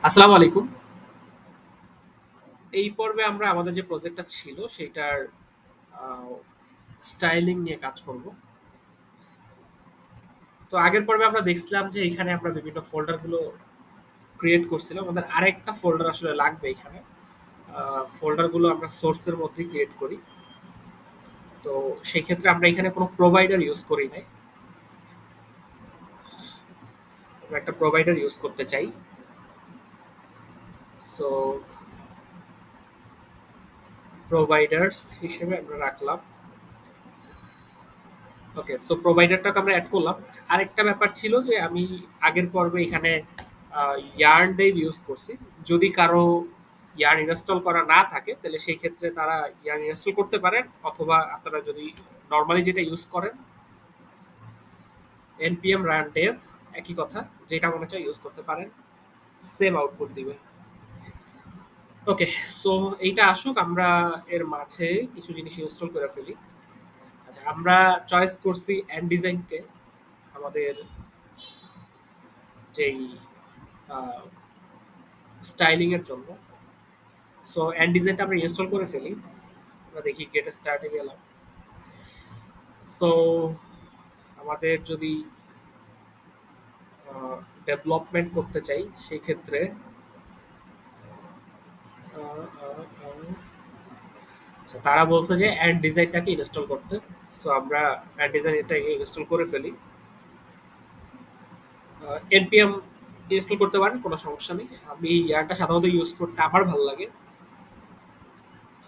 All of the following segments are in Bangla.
আসসালামু আলাইকুম। এই পর্বে আমরা আমাদের যে প্রজেক্টটা ছিল সেটার স্টাইলিং নিয়ে কাজ করব। তো আগের পর্বে আমরা দেখছিলাম যে এখানে আমরা বিভিন্ন ফোল্ডারগুলো ক্রিয়েট করছিলাম। আমাদের আরেকটা ফোল্ডার আসলে লাগবে এখানে। ফোল্ডারগুলো আমরা সোর্সের মধ্যে ক্রিয়েট করি। তো সেই ক্ষেত্রে আমরা এখানে কোনো প্রোভাইডার ইউজ করি নাই। আমরা একটা প্রোভাইডার ইউজ করতে চাই। সো প্রোভাইডার্স হিসেবে আমরা রাখলাম। ওকে, সো প্রোভাইডারটাকে আমরা অ্যাড করলাম। আরেকটা ব্যাপার ছিল যে আমি আগের পর্বে এখানে ইয়ার্ন ডেভ ইউজ করছি। যদি কারো ইয়ার্ন ইনস্টল করা না থাকে তাহলে সেই ক্ষেত্রে তারা ইয়ার্ন ইনস্টল করতে পারেন, অথবা আপনারা যদি নর্মালি যেটা ইউজ করেন npm রান ডেভ, একই কথা, যেটা মনে চায় ইউজ করতে পারেন, সেম আউটপুট দিবে। ওকে, সো এইটা আসুক, আমরা এর মাঝে কিছু জিনিস ইনস্টল করে ফেলি। আচ্ছা, আমরা চয়েস করছি এন্ড ডিজাইনকে আমাদের যেই স্টাইলিং এর জন্য। সো এন্ড ডিজাইনটা আমরা ইনস্টল করে ফেলি। আমরা দেখি গেট স্টার্টে গেলাম। সো আমাদের যদি ডেভেলপমেন্ট করতে চাই সেই ক্ষেত্রে আচ্ছা, তারা বলছে যে এন্ড ডিজাইনটাকে ইনস্টল করতে। সো আমরা এন্ড ডিজাইন এটাকে ইনস্টল করে ফেলি। npm ইনস্টল করতে পারেন, কোনো সমস্যা নেই। আমি ইয়ারটা সাধারণত ইউজ করতে আমার ভালো লাগে।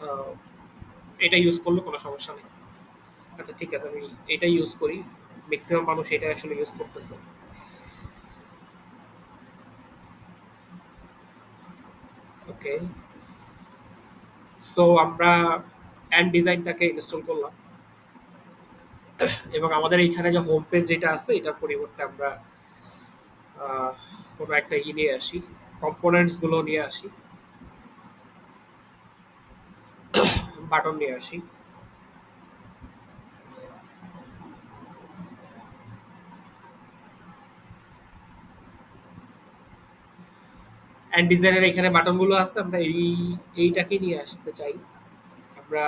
আহ, এটা ইউজ করলে কোনো সমস্যা নেই। আচ্ছা ঠিক আছে, আমি এটা ইউজ করি। ম্যাক্সিমাম মানুষ এটা আসলে ইউজ করতেছে। ওকে, সো আমরা এন্ড ডিজাইনটাকে ইনস্টল করলাম এবং আমাদের এইখানে যে হোম পেজ যেটা আছে এটার পরিবর্তে আমরা আহ, কোনো একটা নিয়ে আসি, কম্পোনেন্টস গুলো নিয়ে আসি, বাটন নিয়ে আসি। এন্ড ডিজাইনের এখানে বাটন গুলো আছে, আমরা এইটাকে নিয়ে আসতে চাই। আমরা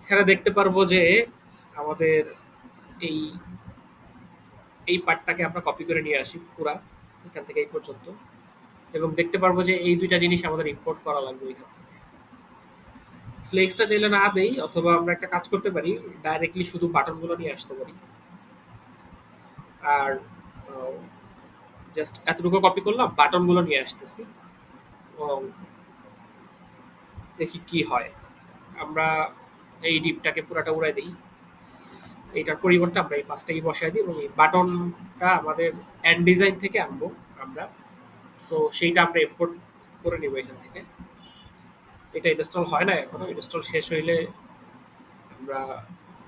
এখানে দেখতে পারবো যে আমাদের এই এই পার্টটাকে আমরা কপি করে নিয়ে আসি পুরা, এখান থেকে এই পর্যন্ত। এবং দেখতে পারবো যে এই দুইটা জিনিস আমাদের ইম্পোর্ট করা লাগবে এখান থেকে। ফ্লেক্সটা চাইলে না দেই, অথবা আমরা একটা কাজ করতে পারি, ডাইরেক্টলি শুধু বাটনগুলো নিয়ে আসতে পারি। আর জাস্ট এতটুকু কপি করলাম, বাটনগুলো নিয়ে আসতেছি এবং দেখি কি হয়। আমরা এই ডিপটাকে পুরাটা উড়াই দিই। এইটার পরিবর্তে আমরা এই পাঁচটাকে বসাই দিই এবং এই বাটনটা আমাদের এন্ড ডিজাইন থেকে আনবো আমরা। সো সেইটা আমরা ইম্পোর্ট করে নিব এখান থেকে। এটা ইনস্টল হয় না এখনো, ইনস্টল শেষ হইলে আমরা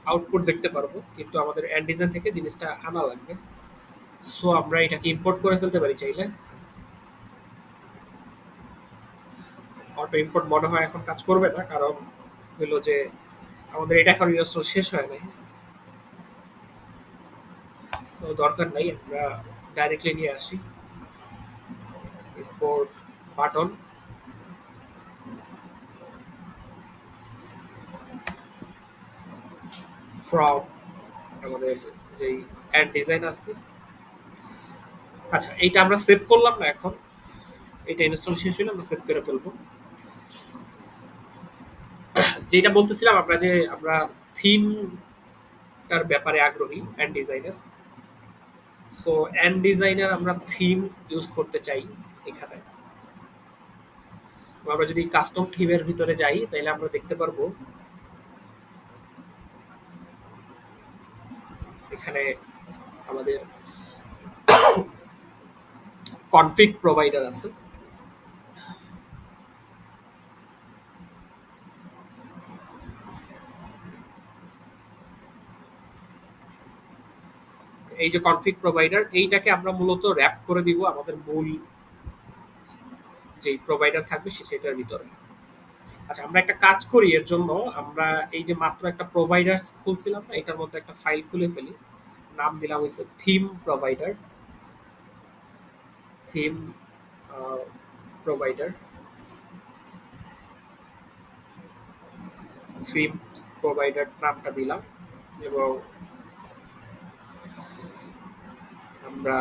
আউটপুট দেখতে পারবো, কিন্তু আমাদের এন্ড ডিজাইন থেকে জিনিসটা আনা লাগবে। সো আমরা এটাকে ইম্পোর্ট করে ফেলতে পারি চাইলে। অটো ইম্পোর্ট মনে হয় এখন কাজ করবে না, কারণ হলো যে আমাদের এটা এখন ইনস্টল শেষ হয় নাই। সো দরকার নাই, আমরা ডাইরেক্টলি নিয়ে আসি ইম্পোর্ট বাটন ফ্রম আমাদের যেই অ্যাড ডিজাইন আছে। আচ্ছা, এইটা আমরা সেভ করলাম না এখন, এটা ইনস্টল শেষ হলে আমরা সেভ করে ফেলবো। যেটা বলতেছিলাম আমরা, যে আমরা থিমটার ব্যাপারে আগ্রহী and designer. So and designer আমরা থিম ইউজ করতে চাই এখানে। আমরা যদি কাস্টম থিমের ভিতরে যাই তাহলে আমরা দেখতে পারবো এখানে আমাদের কনফিগ প্রোভাইডার আছে। এই যে কনফিগ প্রোভাইডার, এইটাকে আমরা মূলত র্যাপ করে দিব আমাদের মূল যে প্রোভাইডার থাকবে সেটার ভিতরে। আচ্ছা, আমরা একটা কাজ করি এর জন্য। আমরা এই যে মাত্র একটা প্রোভাইডার খুলছিলাম না, এটার মধ্যে একটা ফাইল খুলে ফেলি। নাম দিলাম হচ্ছে theme provider. Theme provider, theme provider নামটা দিলাম এবং আমরা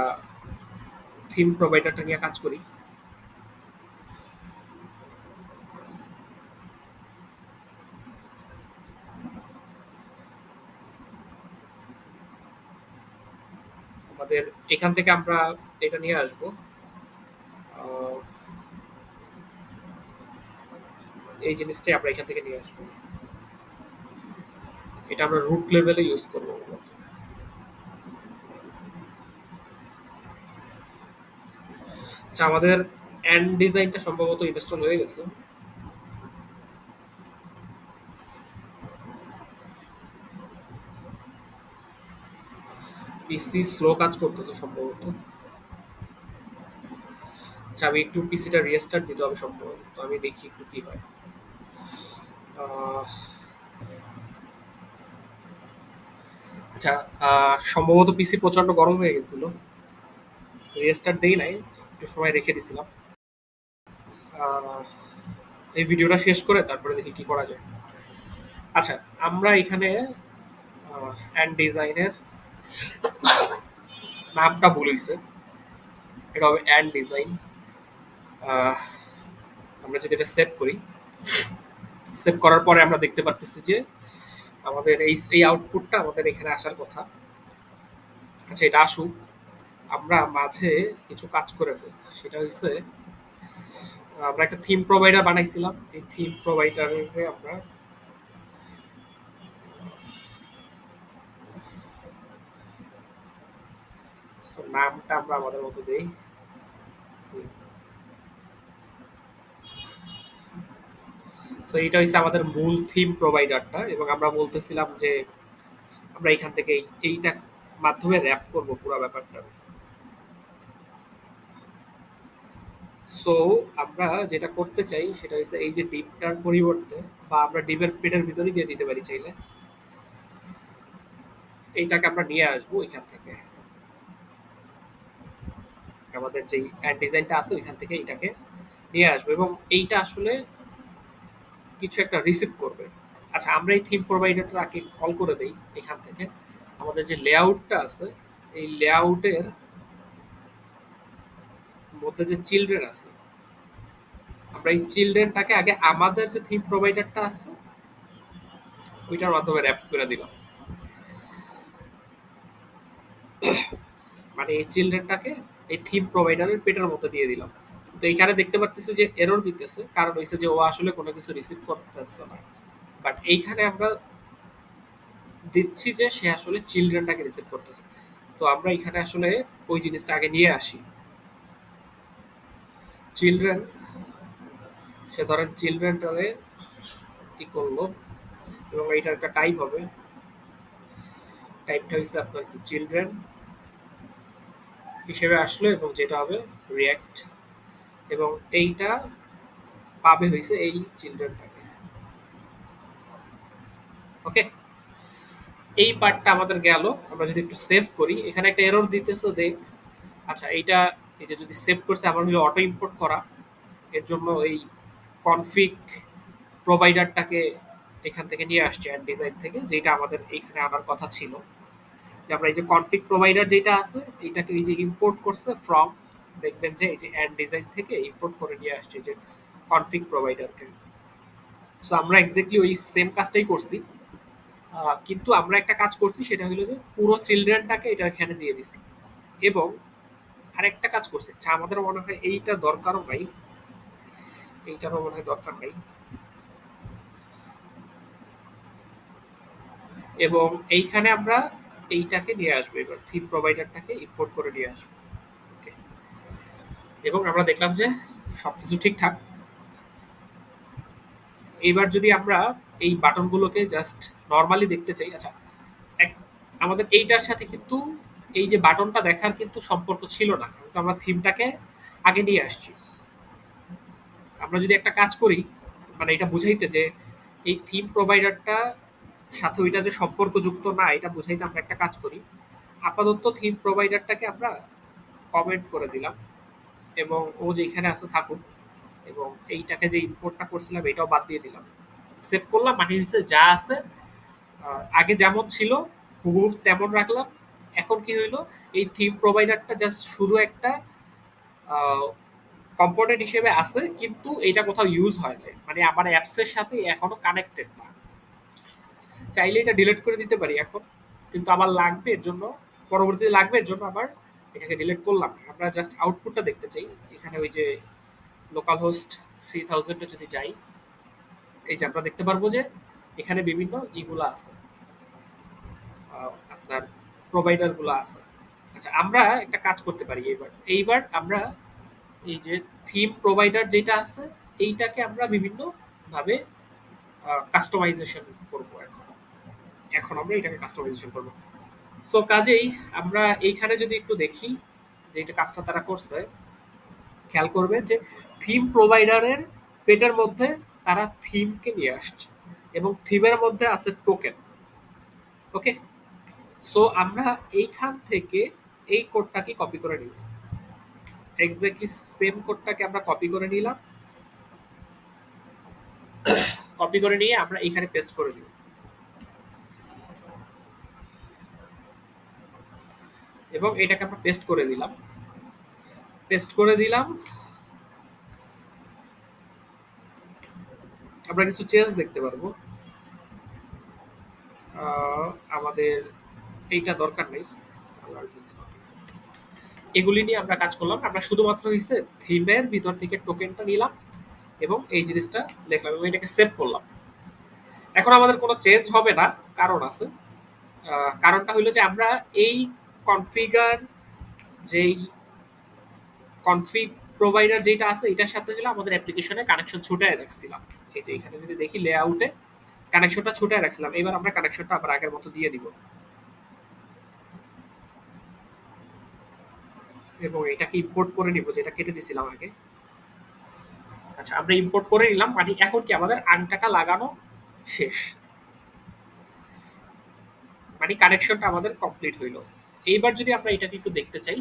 থিম প্রোভাইডারটা নিয়ে কাজ করি। আমাদের এখান থেকে আমরা এটা নিয়ে আসবো। আহ, এই জিনিসটাই আমরা এখান থেকে নিয়ে আসবো। এটা আমরা রুট লেভেলে ইউজ করবো। আচ্ছা, আমাদের এন্ড ডিজাইনটা সম্ভবত ইনস্টল হয়ে গেছে। পিসি স্লো কাজ করতেছে সম্ভবত। আচ্ছা, আমি একটু পিসিটা রিস্টার্ট দিতে হবে সম্ভবত, তো আমি দেখি একটু কি হয়। আহ, আচ্ছা, সম্ভবত পিসি প্রচন্ড গরম হয়ে গেছিল, রিস্টার্ট দেই নাই, একটু সময় রেখে দিছিলাম। আহ, এই ভিডিওটা শেষ করে তারপরে দেখি কি করা যায়। আচ্ছা, আমরা এখানে এন্ড ডিজাইনের নামটা বলেছে, এটা হবে এন্ড ডিজাইন। আমরা যদি এটা সেভ করি, সেভ করার পরে আমরা দেখতে পারতেছি যে আমাদের এই এই আউটপুটটা আমাদের এখানে আসার কথা। আচ্ছা, এটা আসুক, আমরা মাঝে কিছু কাজ করে ফেলি। সেটা হচ্ছে আমরা একটা থিম প্রোভাইডার বানাইছিলাম, এই থিম প্রোভাইডারে আমরা নামটা আমরা আমাদের মতো দেই। সো এটা হচ্ছে আমাদের মূল থিম প্রোভাইডারটা, এবং আমরা বলতেছিলাম যে আমরা এখান থেকে এইটা মাধ্যমে র্যাপ করব পুরো ব্যাপারটা। সো আমরা যেটা করতে চাই সেটা হচ্ছে এই যে ডিপটার পরিবর্তে, বা আমরা ডিপের পেটের ভিতরেই দিয়ে দিতে পারি চাইলে, এইটাকে আমরা নিয়ে আসবো এখান থেকে। আমাদের যেই অ্যাড ডিজাইনটা আছে ওইখান থেকে এইটাকে নিয়ে আসবো, এবং এইটা আসলে কিছু একটা রিসিভ করবে। আচ্ছা, আমরা এই থিম প্রোভাইডারটাকে কল করে দেই এখান থেকে। আমাদের যে লেআউটটা আছে, এই লেআউটের মধ্যে যে চিলড্রেন আছে, আমরা এই চিলড্রেনটাকে আগে আমাদের যে থিম প্রোভাইডারটা আছে ওইটার মাধ্যমে র্যাপ করে দিলাম। মানে এই চিলড্রেনটাকে এই থিম প্রোভাইডারের পেটের মধ্যে দিয়ে দিলাম। তো এইখানে দেখতে পারতেছি যে এরর দিতেছে, কারণ হইছে যে ও আসলে কোনো কিছু রিসিভ করতেছে না। বাট এইখানে আমরা দিচ্ছি যে সে আসলে চিলড্রেনটাকে রিসিভ করতেছে। তো আমরা এখানে আসলে ওই জিনিসটা আগে নিয়ে আসি। চিলড্রেন, সে ধরেন চিলড্রেনটারে কি করলো, এবং এইটার একটা টাইপ হবে। টাইপটা হচ্ছে আপনার কি চিলড্রেন হিসেবে আসলো, এবং যেটা হবে রিয়াক্ট, এবং এইটা পাবে হয়েছে এই চিলড্রেনটাকে। ওকে, এই পার্টটা আমাদের গেল। আমরা যদি একটু সেভ করি, এখানে একটা এরর দিতেছে দেখ। আচ্ছা, এইটা এই যে যদি সেভ করছে আমার হলো অটো ইম্পোর্ট করা, এর জন্য এই কনফিগ প্রোভাইডারটাকে এখান থেকে নিয়ে আসছে অ্যাড ডিজাইন থেকে, যেটা আমাদের এইখানে আনার কথা ছিল। যে আমরা এই যে কনফিগ প্রোভাইডার যেটা আছে এইটাকে এই যে ইম্পোর্ট করছে ফ্রম, দেখবেন যে এই যে অ্যাড ডিজাইন থেকে ইম্পোর্ট করে নিয়ে আসছে যে কনফিগ প্রোভাইডারকে। সো আমরা এক্স্যাক্টলি ওই সেম কাজটাই করছি, কিন্তু আমরা একটা কাজ করছি, সেটা হলো যে পুরো চিলড্রেনটাকে এটা এখানে দিয়ে দিছি, এবং আরেকটা কাজ করছি। আচ্ছা, আমাদের মনে হয় এইটা দরকারও নাই, এইটারও মনে হয় দরকার নাই, এবং এইখানে আমরা এইটাকে নিয়ে আসবো, এবার থিম প্রোভাইডারটাকে ইম্পোর্ট করে নিয়ে আসবো। ওকে, এবং আমরা দেখলাম যে সবকিছু ঠিকঠাক। এইবার যদি আমরা এই বাটনগুলোকে জাস্ট নর্মালি দেখতে চাই, আচ্ছা, এক- আমাদের এইটার সাথে কিন্তু এই যে বাটনটা দেখার কিন্তু সম্পর্ক ছিল না, কিন্তু আমরা থিমটাকে আগে নিয়ে আসছি। আমরা যদি একটা কাজ করি, মানে এটা বুঝাইতে যে এই থিম প্রোভাইডারটা সাথে ওইটা যে সম্পর্কযুক্ত না, এটা বুঝাইতে আমরা একটা কাজ করি। আপাতত থিম প্রোভাইডারটাকে আমরা কমেন্ট করে দিলাম, এবং ও যে এখানে আছে থাকুক, এবং এইটাকে যে ইম্পোর্টটা করছিলাম এটাও বাদ দিয়ে দিলাম, সেভ করলাম। মানে হচ্ছে যা আছে আগে যেমন ছিল হুবহু তেমন রাখলাম। এখন কি হইলো, এই থিম প্রোভাইডারটা জাস্ট শুধু একটা কম্পোনেন্ট হিসেবে আছে, কিন্তু এটা কোথাও ইউজ হয় না, মানে আমার অ্যাপসের সাথে এখনো কানেক্টেড না। চাইলে এটা ডিলিট করে দিতে পারি এখন, কিন্তু আমার লাগবে এর জন্য, পরবর্তীতে লাগবে এর জন্য আবার এটাকে ডিলিট করলাম না। আমরা জাস্ট আউটপুটটা দেখতে চাই। এখানে ওই যে লোকাল হোস্ট 3000 যদি যাই, এই যে আমরা দেখতে পারবো যে এখানে বিভিন্ন ইগুলা আছে, আপনার প্রোভাইডার গুলো আছে। আচ্ছা, আমরা একটা কাজ করতে পারি। এইবার আমরা এই যে থিম প্রোভাইডার যেটা আছে এইটাকে আমরা বিভিন্ন ভাবে কাস্টমাইজেশন করব। এখন এখন আমরা এটাকে কাস্টমাইজেশন করব। সো কাজেই আমরা এইখানে যদি একটু দেখি যে এটা কাজটা তারা করছে, খেয়াল করবেন যে থিম প্রোভাইডারের পেটের মধ্যে তারা থিমকে নিয়ে আসছে, এবং থিমের মধ্যে আছে টোকেন। ওকে, সো আমরা এইখান থেকে এই কোডটাকে কপি করে নিব। এক্স্যাক্টলি সেম কোডটাকে আমরা কপি করে নিলাম। কপি করে নিয়ে আমরা এখানে পেস্ট করে দিব, এবং এটাকে আমরা পেস্ট করে দিলাম। পেস্ট করে দিলাম, আমরা কিছু চেঞ্জ দেখতে পারবো। আমাদের এইটা দরকার নেই, এগুলি নিয়ে আমরা কাজ করলাম। আমরা শুধুমাত্র হচ্ছে থিমের ভিতর থেকে টোকেনটা নিলাম এবং এই জিনিসটা লিখলাম এবং এটাকে সেভ করলাম। এখন আমাদের কোনো চেঞ্জ হবে না, কারণ আছে। কারণটা হলো যে আমরা এই কনফিগার, যেই কনফিগ প্রোভাইডার যেটা আছে এটার সাথে হলো আমাদের অ্যাপ্লিকেশনে কানেকশন ছুটায় রাখছিলাম। এই যে এখানে যদি দেখি লেআউটে কানেকশনটা ছুটায় রাখছিলাম, এবার আমরা কানেকশনটা আবার আগের মতো দিয়ে দিব এবং এটাকে ইম্পোর্ট করে নিব, যেটা কেটে দিছিলাম আগে। আচ্ছা, আমরা ইম্পোর্ট করে নিলাম। মানে এখন কি আমাদের আংটাটা লাগানো শেষ, মানে কানেকশনটা আমাদের কমপ্লিট হইলো। এইবার যদি আমরা এটাকে একটু দেখতে চাই,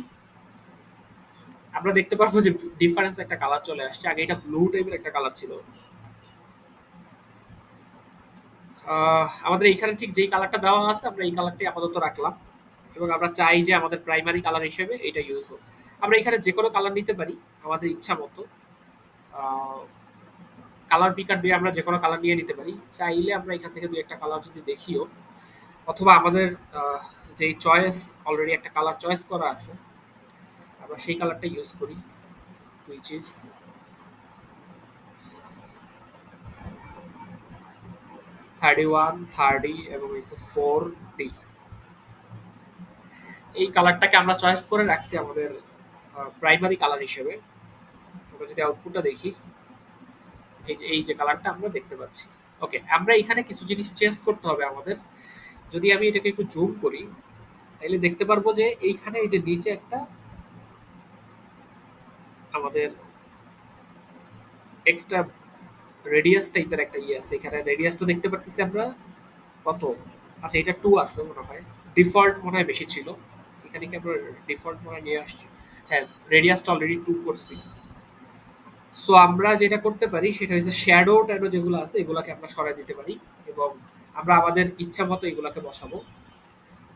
আমরা দেখতে পারবো যে ডিফারেন্স একটা কালার চলে আসছে। আগে এটা ব্লু টাইপের একটা কালার ছিল। আমাদের এইখানে ঠিক যেই কালারটা দেওয়া আছে আমরা এই কালারটাই আপাতত রাখলাম, এবং আমরা চাই যে আমাদের প্রাইমারি কালার হিসেবে এটা ইউজ হোক। আমরা এখানে যে কোনো কালার নিতে পারি আমাদের ইচ্ছা মতো। কালার পিকার দিয়ে আমরা যে কোনো কালার নিয়ে নিতে পারি। চাইলে আমরা এখান থেকে দুই একটা কালার যদি দেখিও, অথবা আমাদের যেই চয়েস অলরেডি একটা কালার চয়েস করা আছে আমরা সেই কালারটা ইউজ করি, which is 31, 30 এবং 4D। এই কালারটাকে আমরা চয়েস করে রাখছি আমাদের প্রাইমারি কালার হিসেবে। আমরা যদি আউটপুটটা দেখি, এই যে কালারটা আমরা দেখতে পাচ্ছি। ওকে, আমরা এখানে কিছু জিনিস চেঞ্জ করতে হবে আমাদের। যদি আমি এটাকে একটু জুম করি তাহলে দেখতে পারবো যে এইখানে এই যে নিচে একটা আমাদের এক্সট্রা রেডিয়াস টাইপের একটা ইয়ে আছে। এখানে রেডিয়াসটা দেখতে পারতেছি আমরা কত। আচ্ছা, এটা 2 আছে মনে হয়, ডিফল্ট মনে হয় বেশি ছিল। এখানে কি আমরা ডিফল্ট মনে হয় নিয়ে আসছি? হ্যাঁ, রেডিয়াসটা অলরেডি 2 করছি। সো আমরা যেটা করতে পারি সেটা হচ্ছে শ্যাডো ট্যাডো যেগুলো আছে এগুলাকে আমরা সরাই দিতে পারি, এবং আমরা আমাদের ইচ্ছা মতো এগুলাকে বসাবো,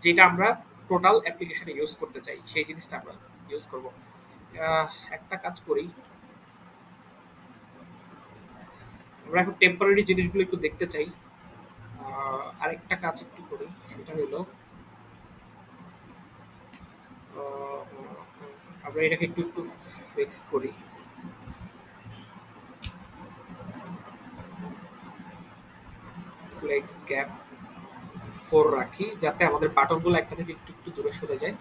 যেটা আমরা টোটাল অ্যাপ্লিকেশনে ইউজ করতে চাই সেই জিনিসটা আমরা ইউজ করব। একটা কাজ করি, আমরা এখন টেম্পোরারি জিনিসগুলো একটু দেখতে চাই। আরেকটা কাজ একটু করি, সেটা হলো আমরা এটাকে একটু একটু ফিক্স করি। ফ্লেক্স গ্যাপ 4 রাখি, যাতে আমাদের বাটনগুলো একটা থেকে একটু একটু দূরে সরে যায়,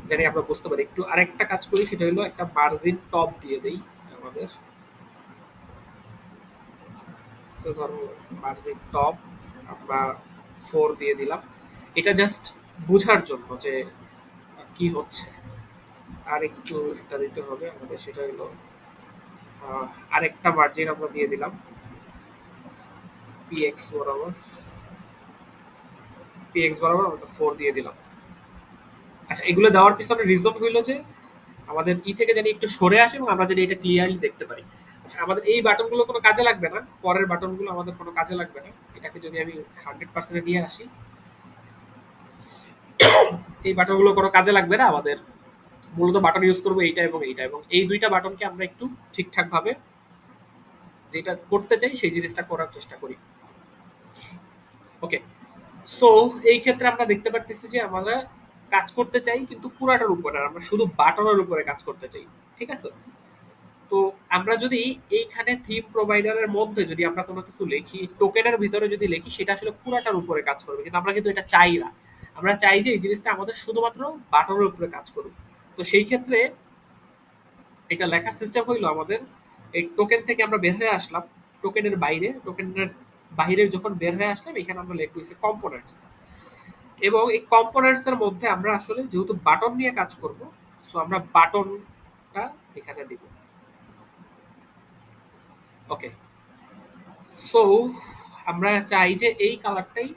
জানি আমরা বুঝতে পারি। একটু আরেকটা কাজ করি, সেটা হলো একটা মার্জিন টপ দিয়ে দেই আমাদের। সো ধরো মার্জিন টপ আমরা 4 দিয়ে দিলাম, এটা জাস্ট বোঝার জন্য যে কি হচ্ছে। আর একটু এটা দিতে হবে আমাদের, সেটা হলো আরেকটা মার্জিন আমরা দিয়ে দিলাম পিএক্স বরাবর। পিএক্স বরাবর আমরা 4 দিয়ে দিলাম। আচ্ছা, এগুলো দেওয়ার পিছনে রিজন হইলো যে আমাদের থেকে জানি একটু সরে আসে এবং আমরা যদি এটা ক্লিয়ারলি দেখতে পারি। আচ্ছা, আমাদের এই বাটনগুলো কোনো কাজে লাগবে না, পরের বাটনগুলো আমাদের কোনো কাজে লাগবে না। এটাকে যদি আমি 100% নিয়ে আসি, এই বাটনগুলো কোনো কাজে লাগবে না আমাদের। মূলত বাটন ইউজ করবো এইটা এবং এইটা, এবং এই দুইটা বাটনকে আমরা একটু ঠিকঠাক ভাবে যেটা করতে চাই সেই জিনিসটা করার চেষ্টা করি। ওকে, সো এই ক্ষেত্রে আমরা দেখতে পারতেছি যে আমরা কাজ করতে চাই কিন্তু পুরাটার উপরে, আমরা শুধু বাটনের উপরে কাজ করতে চাই। ঠিক আছে, তো আমরা যদি এইখানে থিম প্রোভাইডারের মধ্যে যদি আমরা কোনো কিছু লিখি, টোকেনের ভিতরে যদি লিখি, সেটা আসলে পুরাটার উপরে কাজ করবে, কিন্তু আমরা কিন্তু এটা চাই না। আমরা চাই যে এই জিনিসটা আমাদের শুধুমাত্র বাটনের উপরে কাজ করুক। তো সেই ক্ষেত্রে এটা লেখার সিস্টেম হইলো আমাদের, এই টোকেন থেকে আমরা বের হয়ে আসলাম, টোকেনের বাইরে যখন বের হয়ে আসলাম, এখানে আমরা লিখবো কম্পোনেন্টস। এবং এই কম্পোনেন্টস এর মধ্যে আমরা আসলে যেহেতু বাটন নিয়ে কাজ করব, সো আমরা বাটনটা এখানে দিব। ওকে, সো আমরা চাই যে এই কালারটাই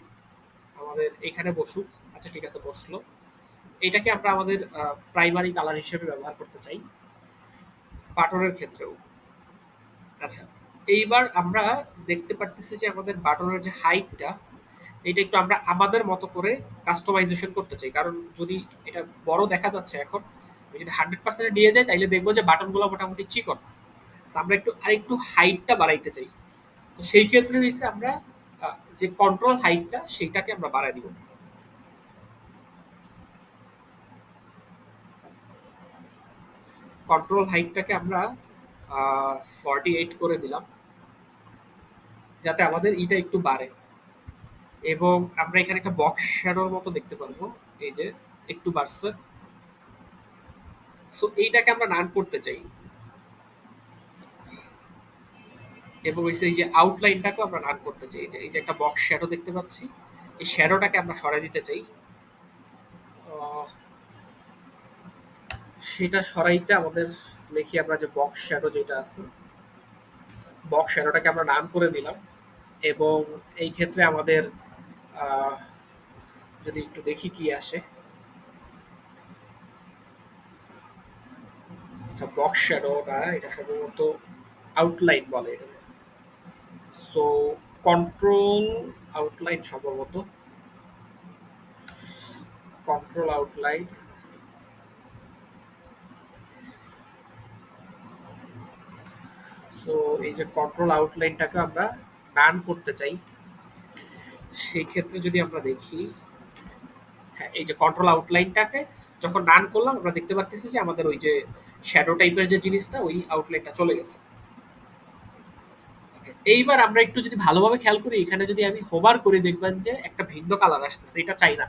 আমাদের এখানে বসুক। আচ্ছা ঠিক আছে, বসলো। এটাকে আমরা আমাদের প্রাইমারি কালার হিসেবে ব্যবহার করতে চাই বাটনের ক্ষেত্রেও। আচ্ছা, এইবার আমরা দেখতে পারতেছি যে আমাদের বাটনের যে হাইটটা, এটা একটু আমরা আমাদের মতো করে কাস্টমাইজেশন করতে চাই। কারণ যদি এটা বড় দেখা যাচ্ছে এখন, আমি যদি 100% নিয়ে যাই তাইলে দেখবো যে বাটনগুলো মোটামুটি চিকন। So আমরা একটু আরেকটু হাইটটা বাড়াইতে চাই। তো সেই ক্ষেত্রে হচ্ছে আমরা যে কন্ট্রোল হাইটটা সেইটাকে আমরা বাড়াই দিব। কন্ট্রোল হাইটটাকে আমরা 48 করে দিলাম, যাতে আমাদের ইটা একটু বাড়ে। এবং আমরা এখানে একটা বক্স শ্যাডোর মতো দেখতে পারবো, এই যে একটু বাড়ছে। সো এইটাকে আমরা নান করতে চাই, এবং এই যে আউটলাইনটাকেও আমরা নান করতে চাই। এই যে একটা বক্স শ্যাডো দেখতে পাচ্ছি, এই শ্যাডোটাকে আমরা সরাই দিতে চাই। সেটা সরাইতে আমাদের লিখি আমরা যে বক্স শ্যাডো যেটা আছে, বক্স শ্যাডোটাকে আমরা নাম করে দিলাম। এবং এই ক্ষেত্রে আমাদের যদি একটু দেখি কি আসে। আচ্ছা, বক্স শ্যাডো না, এটা সম্ভবত আউটলাইন বলে এটা। সো কন্ট্রোল আউটলাইন, সম্ভবত কন্ট্রোল আউটলাইন। সো এই যে কন্ট্রোল আউটলাইনটাকে আমরা নান করতে চাই, সেই ক্ষেত্রে যদি আমরা দেখি, হ্যাঁ, এই যে কন্ট্রোল আউটলাইনটাকে যখন রান করলাম, আমরা দেখতে পাচ্ছি যে আমাদের ওই যে শ্যাডো টাইপের যে জিনিসটা, ওই আউটলাইনটা চলে গেছে। এইবার আমরা একটু যদি ভালোভাবে খেয়াল করি, এখানে যদি আমি হোভার করি, দেখবেন যে একটা ভিন্ন কালার আসতেছে। এটা চাই না,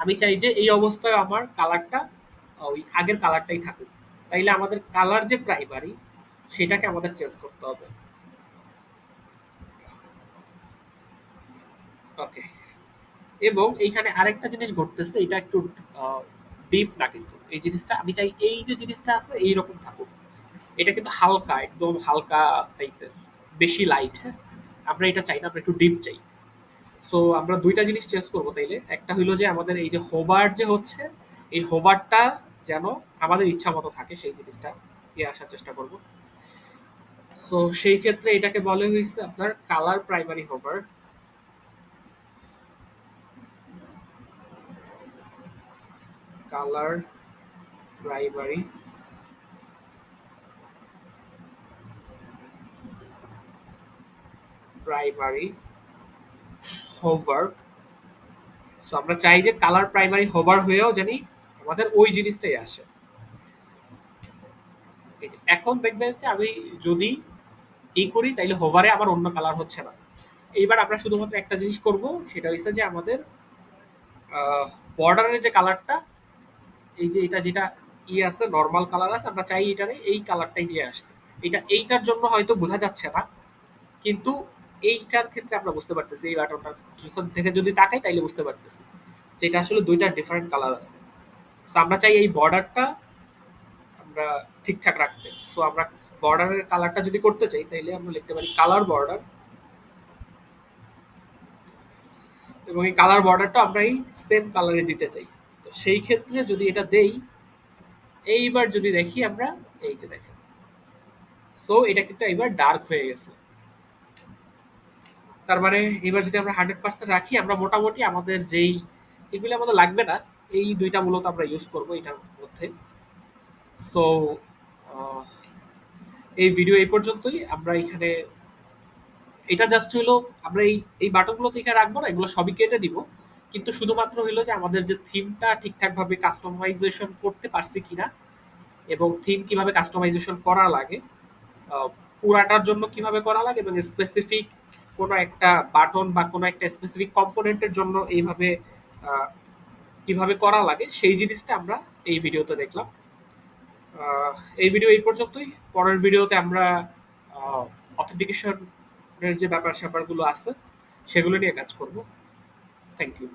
আমি চাই যে এই অবস্থায় আমার কালারটা ওই আগের কালারটাই থাকুক। তাইলে আমাদের কালার যে প্রাইমারি, সেটাকে আমাদের চেঞ্জ করতে হবে। ওকে, এবং এইখানে আরেকটা জিনিস ঘটতেছে, এটা একটু ডিপ না, কিন্তু এই জিনিসটা আমি চাই এই যে জিনিসটা আছে এইরকম থাকুক। এটা কিন্তু হালকা, একদম হালকা টাইপের, বেশি লাইট। হ্যাঁ, আমরা এটা চাই না, আমরা একটু ডিপ চাই। সো আমরা দুইটা জিনিস চেঞ্জ করবো তাইলে। একটা হইলো যে আমাদের এই যে হোভার যে হচ্ছে, এই হোভারটা যেন আমাদের ইচ্ছা মতো থাকে, সেই জিনিসটা নিয়ে আসার চেষ্টা করব। সো সেই ক্ষেত্রে এটাকে বলে হয়েছে আপনার colour primary hover. Colour primary primary hover. So আমরা চাই যে কালার প্রাইমারি হোভার হয়েও জানি আমাদের ওই জিনিসটাই আসে। এই যে এখন দেখবেন যে আমি যদি এই করি, তাইলে হোভারে আমার অন্য কালার হচ্ছে না। এইবার আমরা শুধুমাত্র একটা জিনিস করব, সেটা হচ্ছে যে আমাদের বর্ডারের যে কালারটা, এই যে এটা যেটা আছে, নর্মাল কালার আছে, আমরা চাই এটারে এই কালারটাই নিয়ে আসতে। এইটার জন্য হয়তো বোঝা যাচ্ছে না, কিন্তু এইটার ক্ষেত্রে আমরা বুঝতে পারতেছি, এই বাটনটা যখন থেকে যদি তাকাই তাইলে বুঝতে পারতেছি যে এটা আসলে দুইটা ডিফারেন্ট কালার আছে। সো আমরা চাই এই বর্ডারটা আমরা ঠিকঠাক রাখতে। সো আমরা বর্ডারের কালারটা যদি করতে চাই, তাইলে আমরা লিখতে পারি কালার বর্ডার, এবং এই কালার বর্ডারটা আমরা এই সেম কালারে দিতে চাই। তো সেই ক্ষেত্রে যদি এটা দেই, এইবার যদি দেখি আমরা, এই যে দেখেন, সো এটা কিন্তু এবার ডার্ক হয়ে গেছে। তার মানে এবার যদি আমরা 100% রাখি, আমরা মোটামুটি আমাদের যেই এগুলো আমাদের লাগবে না, এই দুইটা মূলত আমরা ইউজ করব এটার মধ্যে। সো এই ভিডিও এই পর্যন্তই। আমরা এখানে এটা জাস্ট হইলো, আমরা এই এই বাটনগুলো তো এখানে রাখবো না, এগুলো সবই কেটে দিব। কিন্তু শুধুমাত্র হইলো যে আমাদের যে থিমটা ঠিকঠাক ভাবে কাস্টমাইজেশন করতে পারছি কিনা, এবং থিম কিভাবে কাস্টমাইজেশন করা লাগে, আহ, পুরাটার জন্য কিভাবে করা লাগে, এবং স্পেসিফিক কোনো একটা বাটন বা কোনো একটা স্পেসিফিক কম্পোনেন্টের জন্য এইভাবে আহ, কিভাবে করা লাগে, সেই জিনিসটা আমরা এই ভিডিওতে দেখলাম। আহ, এই ভিডিও এই পর্যন্তই। পরের ভিডিওতে আমরা অথেন্টিকেশনের যে ব্যাপার স্যাপারগুলো আছে সেগুলো নিয়ে কাজ করব। Thank you.